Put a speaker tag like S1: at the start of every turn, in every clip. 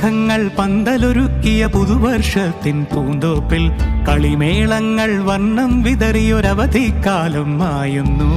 S1: മഴമേഘങ്ങൾ പന്തലൊരുക്കിയ പുതുവർഷത്തിൻ പൂന്തോപ്പിൽ കളിമേളങ്ങൾ വർണ്ണം വിതറിയൊരവധിക്കാലം മായുന്നു.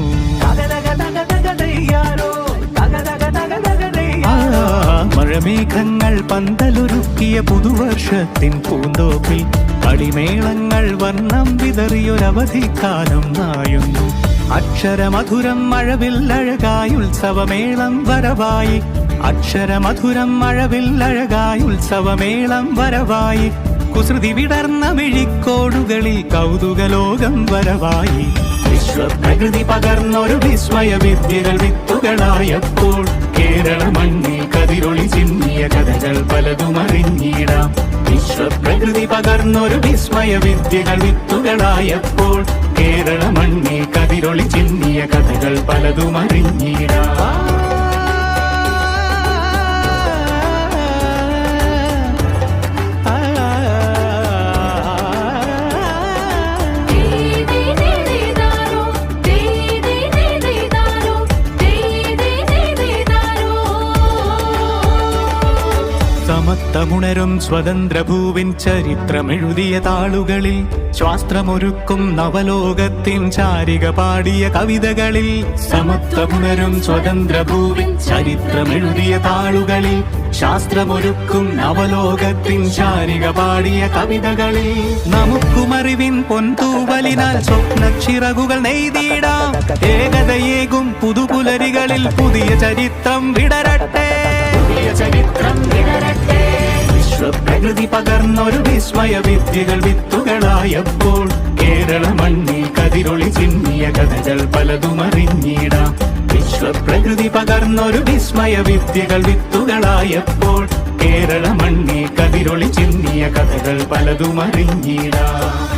S1: മഴമേഘങ്ങൾ പന്തലൊരുക്കിയ പുതുവർഷത്തിൻ പൂന്തോപ്പിൽ കളിമേളങ്ങൾ വർണ്ണം വിതറിയൊരവധിക്കാലം മായുന്നു. അക്ഷരമധുരം മഴവില്ലഴകായി ഉത്സവമേളം വരവായി. അക്ഷരമധുരം മഴവില്ലഴകായി ഉത്സവമേളം വരവായി. കുസൃതി വിടർന്ന മിഴിക്കോടുകളിൽ കൗതുകലോകം വരവായി. വിശ്വപ്രകൃതി പകർന്നൊരു വിസ്മയ വിദ്യകൾ വിത്തുകളായപ്പോൾ കേരള മണ്ണിൽ കതിരൊളി ചിന്നിയ കഥകൾ പലതും അറിഞ്ഞിടാം. വിശ്വപ്രകൃതി പകർന്നൊരു വിസ്മയ വിദ്യകൾ വിത്തുകളായപ്പോൾ കേരള മണ്ണിൽ കതിരൊളി ചിന്നിയ കഥകൾ പലതും അറിഞ്ഞിടാം. സമത്വമുണരും സ്വതന്ത്രഭൂവിൻ ചരിത്രമെഴുതിയ താളുകളിൽ ശാസ്ത്രമൊരുക്കും നവലോകത്തിൻ ചാരിക പാടിയ കവിതകളിൽ. സമത്വമുണരും സ്വതന്ത്രഭൂവിൻ ചരിത്രമെഴുതിയ താളുകളിൽ ശാസ്ത്രമൊരുക്കും നവലോകത്തിൻ ചാരിക പാടിയ കവിതകളിൽ. നമുക്കുമറിവിൻ പൊൻതൂവലിനാൽ സ്വപ്നച്ചിറകുകൾ നെയ്തിടാം. ഏകതയേകും പുതുപുലരികളിൽ പുതിയ ചരിത്രം വിടരട്ടെ. വിശ്വപ്രകൃതി പകർന്നൊരു വിസ്മയ വിദ്യകൾ വിത്തുകളായപ്പോൾ കേരള മണ്ണിൽ കതിരൊളി ചിന്നിയ കഥകൾ പലതും അറിഞ്ഞിടാം. വിശ്വപ്രകൃതി പകർന്നൊരു വിസ്മയ വിദ്യകൾ വിത്തുകളായപ്പോൾ കേരള മണ്ണിൽ കതിരൊളി ചിന്നിയ കഥകൾ പലതും അറിഞ്ഞിടാം.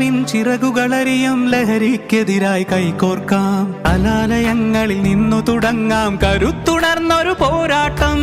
S1: ിൻ ചിറകുകളറിയും ലഹരിക്കെതിരായി കൈകോർക്കാം. കലാലയങ്ങളിൽ നിന്നു തുടങ്ങാം കരുത്തുണർന്നൊരു പോരാട്ടം.